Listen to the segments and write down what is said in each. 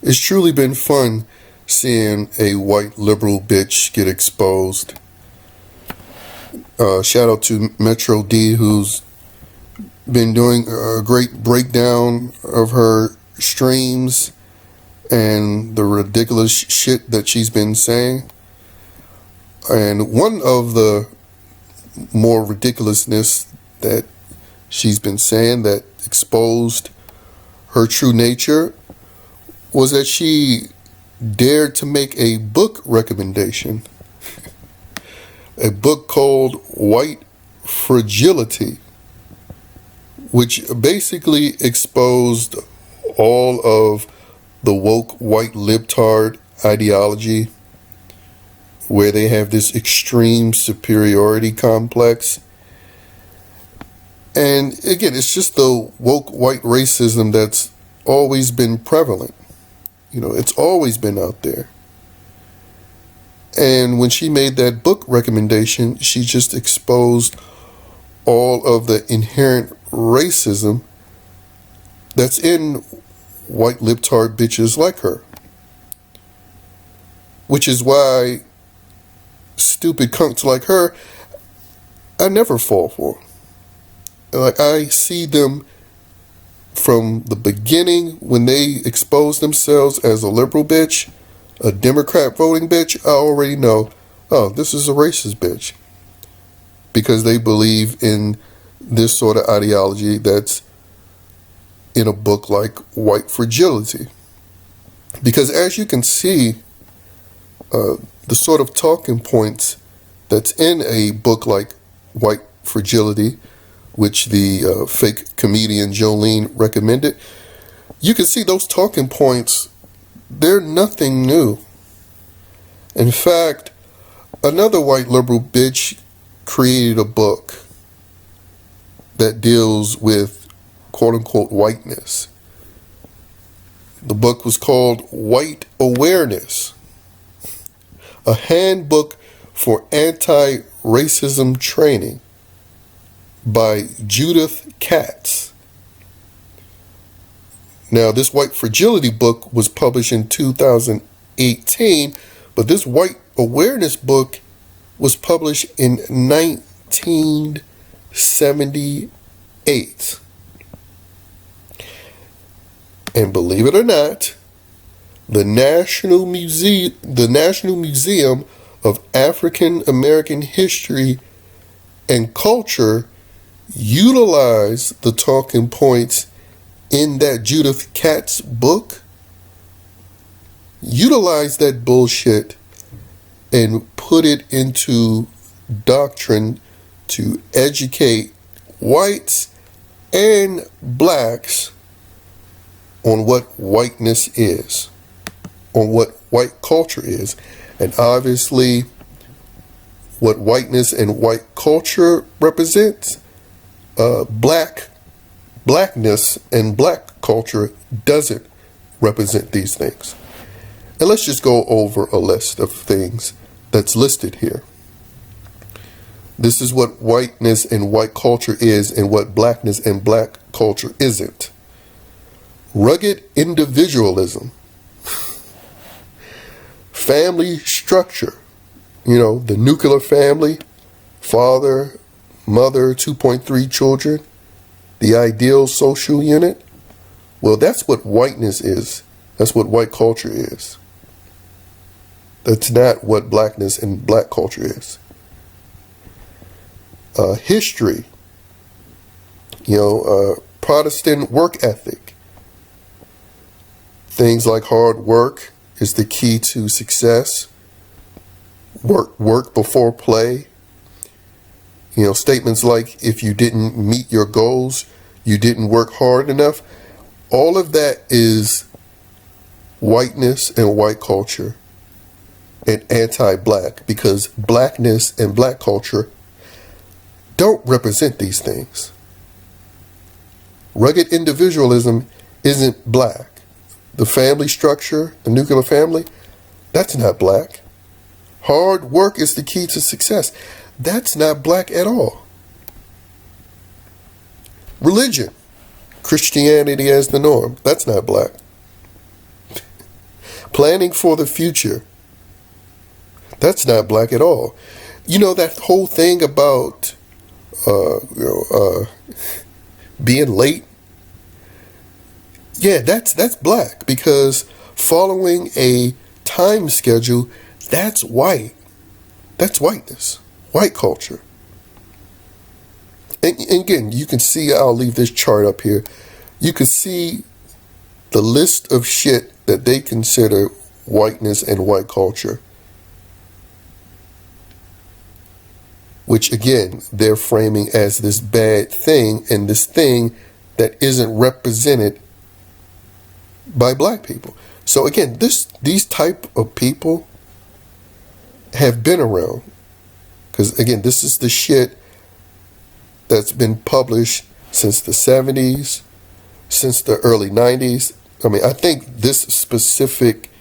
It's truly been fun seeing a white liberal bitch get exposed. Shout out to Metro D, who's been doing a great breakdown of her streams and the ridiculous shit that she's been saying. And one of the more ridiculousness that she's been saying that exposed her true nature was that she dared to make a book recommendation. A book called White Fragility, which basically exposed all of the woke white libtard ideology, where they have this extreme superiority complex. And again, it's just the woke white racism that's always been prevalent. You know, it's always been out there. And when she made that book recommendation, she just exposed all of the inherent racism that's in white libtard bitches like her. Which is why stupid cunts like her, I never fall for. Like, I see them from the beginning when they expose themselves as a liberal bitch, a Democrat voting bitch. I already know, oh, this is a racist bitch, because they believe in this sort of ideology that's in a book like White Fragility. Because as you can see, the sort of talking points that's in a book like White Fragility, which the fake comedian Jolene recommended, you can see those talking points, they're nothing new. In fact, another white liberal bitch created a book that deals with quote-unquote whiteness. The book was called White Awareness, a handbook for anti-racism training by Judith Katz. Now, this White Fragility book was published in 2018, but this White Awareness book was published in 1978. And believe it or not, the National Museum of African American History and Culture utilized the talking points in that Judith Katz book, utilized that bullshit and put it into doctrine to educate whites and blacks on what whiteness is, on what white culture is. And obviously what whiteness and white culture represents, blackness and black culture doesn't represent these things. And let's just go over a list of things that's listed here. This is what whiteness and white culture is and what blackness and black culture isn't. Rugged individualism. Family structure. You know, the nuclear family, father, mother, 2.3 children, the ideal social unit. Well, that's what whiteness is. That's what white culture is. That's not what blackness and black culture is. History. You know, Protestant work ethic. Things like hard work is the key to success. Work before play. You know, statements like, if you didn't meet your goals, you didn't work hard enough. All of that is whiteness and white culture and anti-black, because blackness and black culture don't represent these things. Rugged individualism isn't black. The family structure, the nuclear family, that's not black. Hard work is the key to success. That's not black at all. Religion, Christianity as the norm, that's not black. Planning for the future. That's not black at all. You know, that whole thing about being late. Yeah, that's black, because following a time schedule, that's white. That's whiteness, white culture. And again, you can see, I'll leave this chart up here. You can see the list of shit that they consider whiteness and white culture, which again, they're framing as this bad thing, and this thing that isn't represented by black people. So again, these type of people have been around, because again, this is the shit that's been published since the 70s, since the early 90s. I mean, I think this specific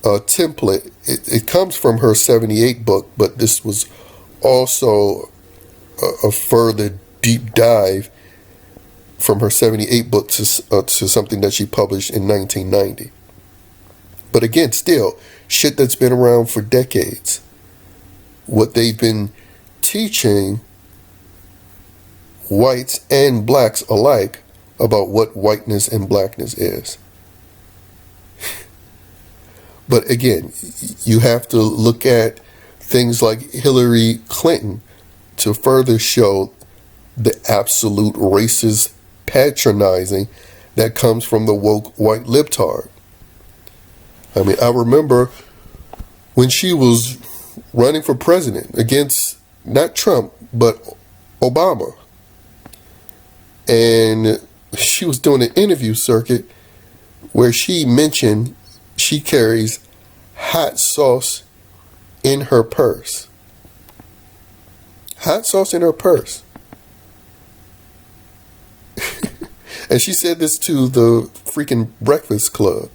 template, it comes from her 78 book, but this was also a further deep dive from her 78 book to something that she published in 1990. But again, still, shit that's been around for decades. What they've been teaching whites and blacks alike about what whiteness and blackness is. But again, you have to look at things like Hillary Clinton to further show the absolute racist patronizing that comes from the woke white libtard. I mean, I remember when she was running for president against not Trump, but Obama. And she was doing an interview circuit where she mentioned she carries hot sauce in her purse. Hot sauce in her purse. And she said this to the freaking Breakfast Club,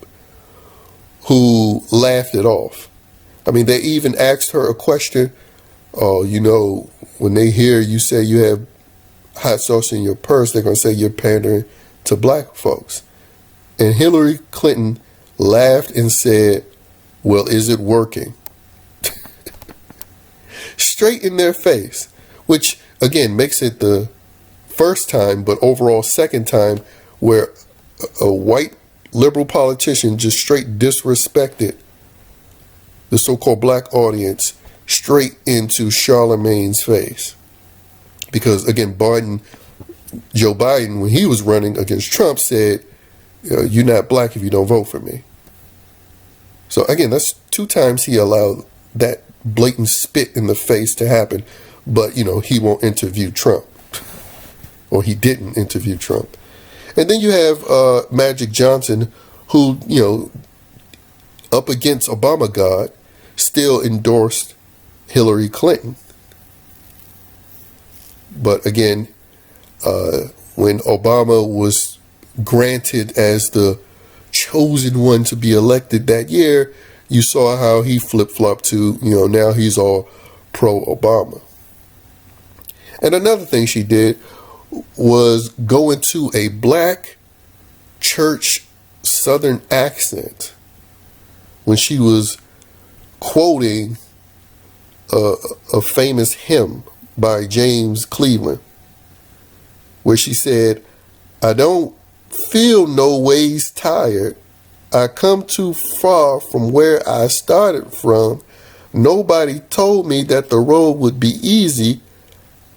who laughed it off. I mean, they even asked her a question. Oh, you know, when they hear you say you have hot sauce in your purse, they're going to say you're pandering to black folks. And Hillary Clinton laughed and said, well, is it working? Straight in their face, which again makes it the first time, but overall second time, where a white liberal politician just straight disrespected the so-called black audience straight into Charlemagne's face. Because again, Joe Biden, when he was running against Trump, said, you're not black if you don't vote for me. So again, that's 2 times he allowed that blatant spit in the face to happen. But, he won't interview Trump. Or he didn't interview Trump. And then you have Magic Johnson, who, up against Obama God, still endorsed Hillary Clinton. But again, when Obama was granted as the chosen one to be elected that year, you saw how he flip-flopped to, now he's all pro-Obama. And another thing she did was go into a black church Southern accent when she was quoting a famous hymn by James Cleveland, where she said, I don't feel no ways tired. I come too far from where I started from. Nobody told me that the road would be easy.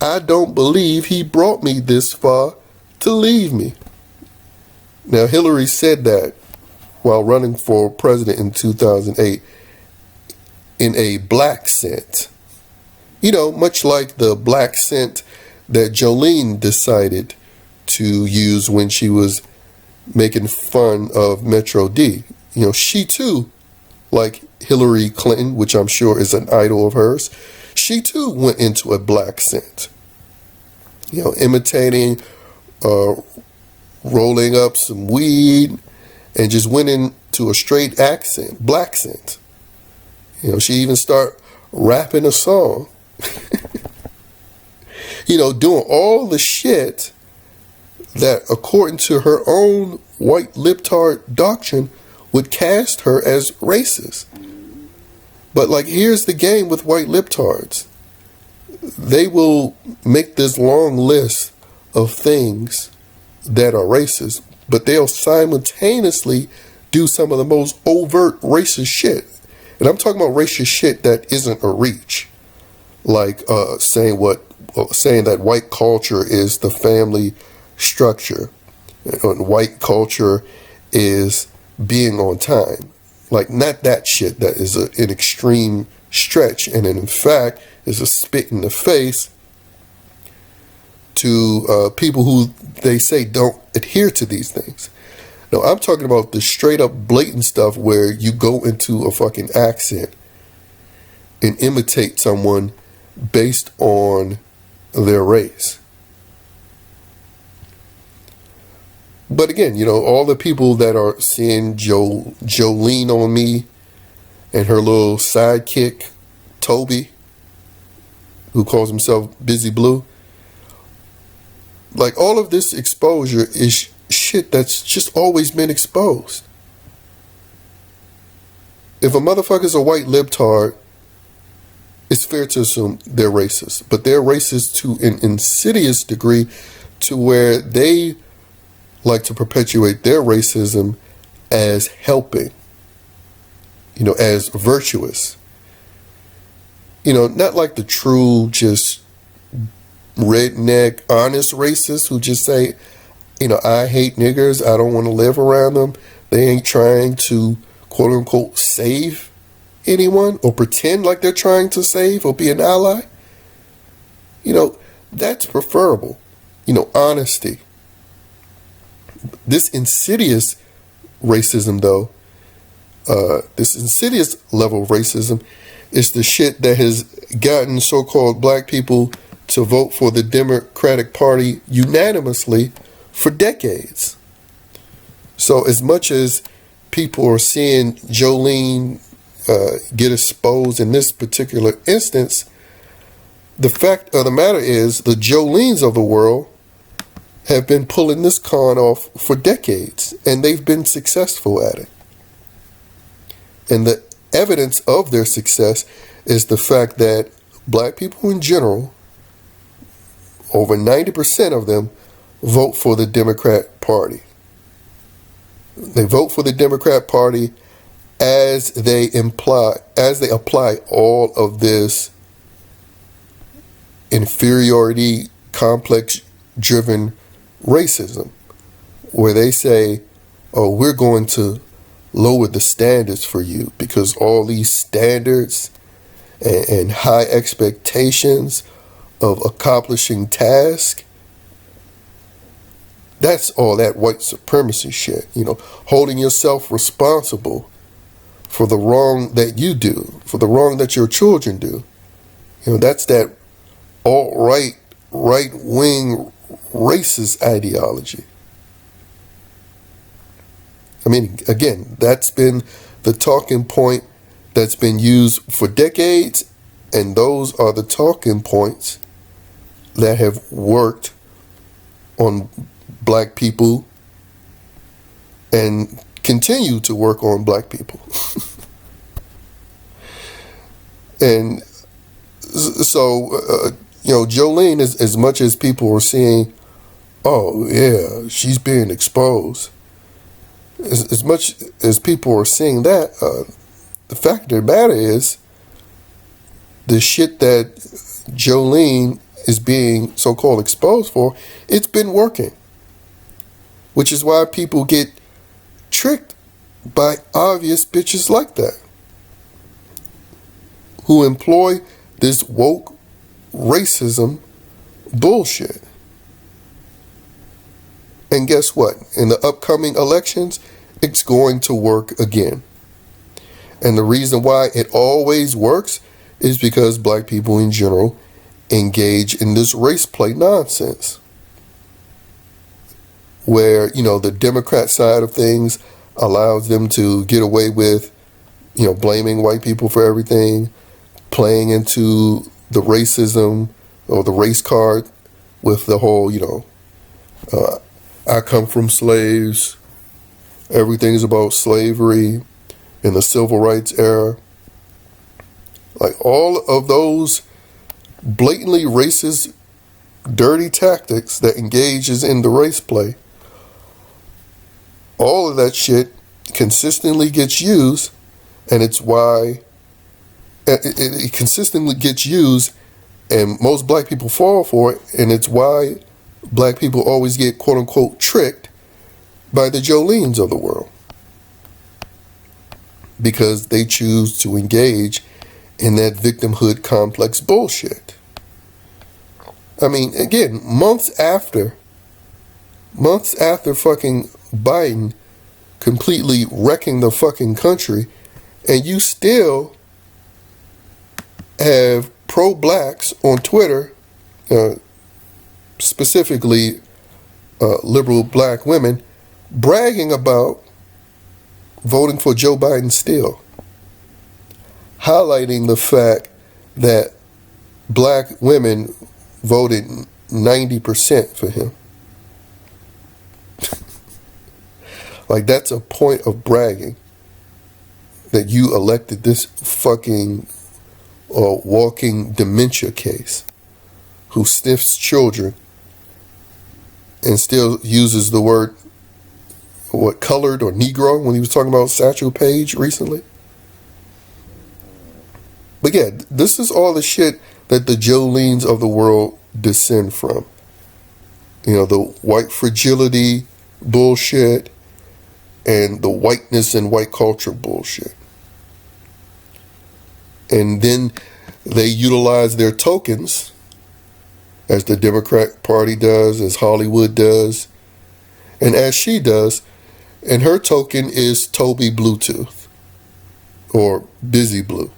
I don't believe he brought me this far to leave me. Now, Hillary said that while running for president in 2008 in a black scent. Much like the black scent that Jolene decided to use when she was making fun of Metro D. She too, like Hillary Clinton, which I'm sure is an idol of hers, she too went into a black scent. Imitating, rolling up some weed, and just went into a straight accent, black scent. She even started rapping a song. Doing all the shit that, according to her own white libtard doctrine, would cast her as racist. But like, here's the game with white libtards. They will make this long list of things that are racist, but they'll simultaneously do some of the most overt racist shit. And I'm talking about racist shit that isn't a reach. Like saying that white culture is the family structure. And white culture is being on time. Like, not that shit. That is an extreme stretch, and in fact is a spit in the face to people who they say don't adhere to these things. No, I'm talking about the straight up blatant stuff where you go into a fucking accent and imitate someone based on their race. But again, you know, all the people that are seeing Jolene on me and her little sidekick, Toby, who calls himself Busy Blue, like, all of this exposure is shit that's just always been exposed. If a motherfucker's a white libtard, it's fair to assume they're racist. But they're racist to an insidious degree to where they like to perpetuate their racism as helping, you know, as virtuous. You know, not like the true, just redneck, honest racists who just say, you know, I hate niggers, I don't want to live around them. They ain't trying to, quote unquote, save anyone or pretend like they're trying to save or be an ally. You know, that's preferable. You know, honesty. This insidious racism, though, this insidious level of racism is the shit that has gotten so-called black people to vote for the Democratic Party unanimously for decades. So as much as people are seeing Jolene get exposed in this particular instance, the fact of the matter is the Jolenes of the world have been pulling this con off for decades, and they've been successful at it. And the evidence of their success is the fact that black people in general, over 90% of them, vote for the Democrat Party. They vote for the Democrat Party as they apply all of this inferiority complex driven racism, where they say, oh, we're going to lower the standards for you because all these standards and high expectations of accomplishing tasks, that's all that white supremacy shit. You know, holding yourself responsible for the wrong that you do, for the wrong that your children do. You know, that's that alt-right, right-wing racist ideology. I mean, again, that's been the talking point that's been used for decades, and those are the talking points that have worked on black people and continue to work on black people. And so, you know, Jolene, as much as people are seeing, oh, yeah, she's being exposed, as much as people are seeing that, the fact of the matter is, the shit that Jolene is being so-called exposed for, it's been working. Which is why people get tricked by obvious bitches like that, who employ this woke racism bullshit. And guess what? In the upcoming elections, it's going to work again. And the reason why it always works is because black people in general engage in this race play nonsense, where, you know, the Democrat side of things allows them to get away with, you know, blaming white people for everything, playing into the racism or the race card with the whole, you know, I come from slaves, Everything is about slavery in the civil rights era. Like all of those blatantly racist, dirty tactics that engages in the race play, all of that shit consistently gets used, and it's why it consistently gets used, and most black people fall for it, and it's why black people always get quote-unquote tricked by the Joleens of the world, because they choose to engage in that victimhood complex bullshit. I mean, again, months after fucking Biden completely wrecking the fucking country, and you still have pro-blacks on Twitter, specifically liberal black women, bragging about voting for Joe Biden still, highlighting the fact that black women voted 90% for him. Like, that's a point of bragging, that you elected this fucking walking dementia case who sniffs children and still uses the word, what, colored or Negro when he was talking about Satchel Paige recently. But yeah, this is all the shit that the Joleens of the world descend from. You know, the white fragility bullshit and the whiteness and white culture bullshit. And then they utilize their tokens, as the Democrat Party does, as Hollywood does, and as she does. And her token is Toby Bluetooth, or Busy Blue,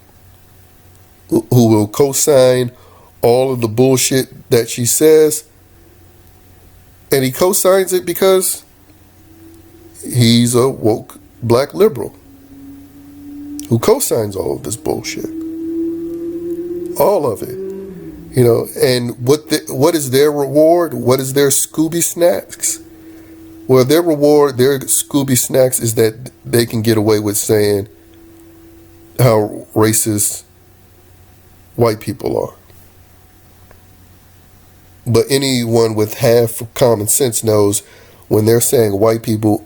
who will co-sign all of the bullshit that she says. And he co-signs it because he's a woke black liberal who co-signs all of this bullshit. All of it. You know, and what is their reward? What is their Scooby Snacks? Well, their reward, their Scooby Snacks, is that they can get away with saying how racist white people are. But anyone with half common sense knows when they're saying white people,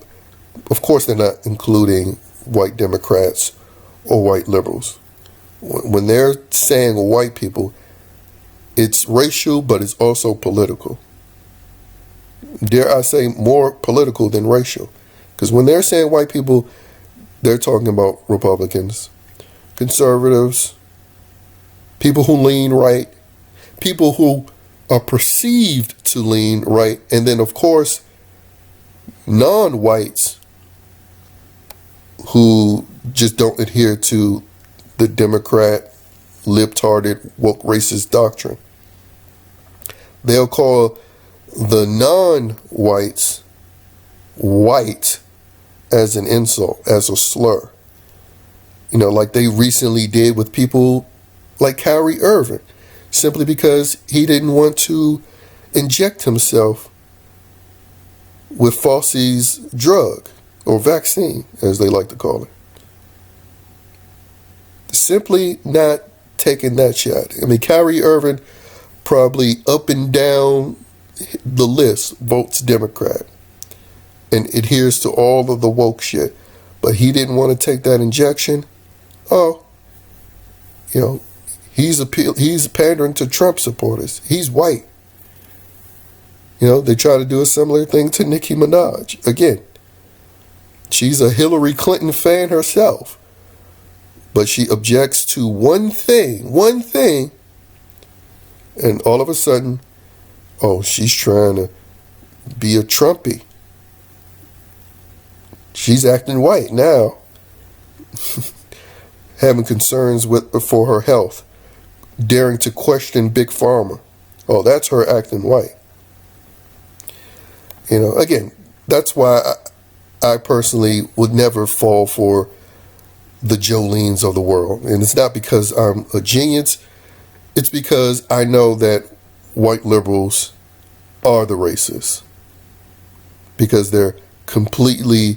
of course they're not including white Democrats or white liberals. When they're saying white people, it's racial, but it's also political. Dare I say more political than racial. Because when they're saying white people, they're talking about Republicans, conservatives, people who lean right, people who are perceived to lean right, and then of course non-whites who just don't adhere to the Democrat libtarded woke racist doctrine. They'll call the non-whites white as an insult, as a slur. You know, like they recently did with people like Kyrie Irving, simply because he didn't want to inject himself with Fauci's drug, or vaccine, as they like to call it. Simply not taking that shot. I mean, Kyrie Irving probably up and down the list votes Democrat and adheres to all of the woke shit, but he didn't want to take that injection. Oh, you know, he's pandering to Trump supporters. He's white. You know, they try to do a similar thing to Nicki Minaj. Again, she's a Hillary Clinton fan herself, but she objects to one thing, and all of a sudden, oh, she's trying to be a Trumpy. She's acting white now, having concerns for her health, daring to question Big Pharma. Oh, that's her acting white. You know, again, that's why I personally would never fall for the Joleens of the world. And it's not because I'm a genius. It's because I know that white liberals are the racists. Because they're completely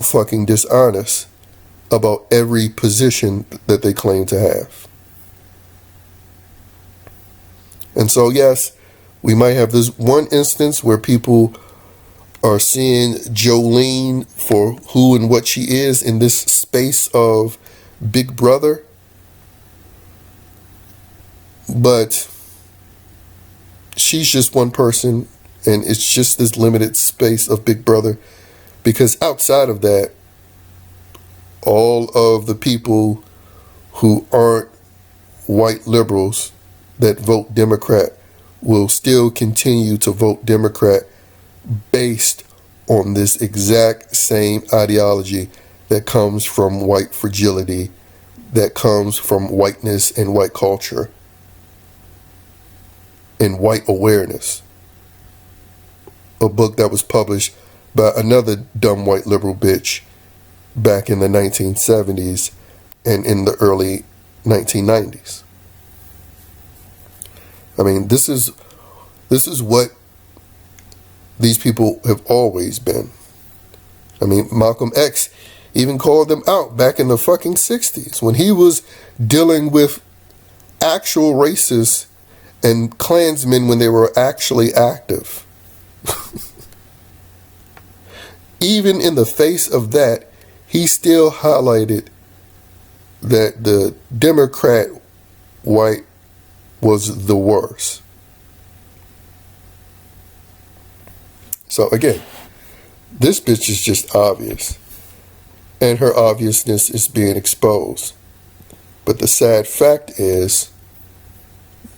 fucking dishonest about every position that they claim to have. And so, yes, we might have this one instance where people are seeing Jolene for who and what she is in this space of Big Brother. But she's just one person, and it's just this limited space of Big Brother. Because outside of that, all of the people who aren't white liberals that vote Democrat will still continue to vote Democrat based on this exact same ideology that comes from white fragility, that comes from whiteness and white culture and white awareness. A book that was published by another dumb white liberal bitch back in the 1970s and in the early 1990s. I mean, this is what these people have always been. I mean, Malcolm X even called them out back in the fucking 60s when he was dealing with actual racists and Klansmen when they were actually active. Even in the face of that, he still highlighted that the Democrat white was the worst. So again, this bitch is just obvious. And her obviousness is being exposed. But the sad fact is,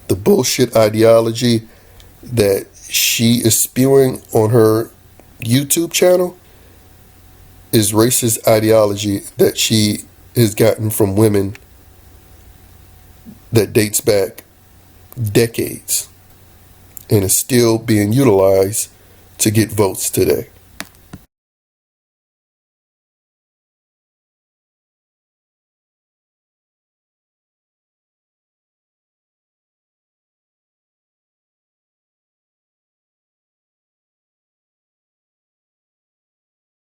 the bullshit ideology that she is spewing on her YouTube channel is racist ideology that she has gotten from women that dates back decades and is still being utilized to get votes today.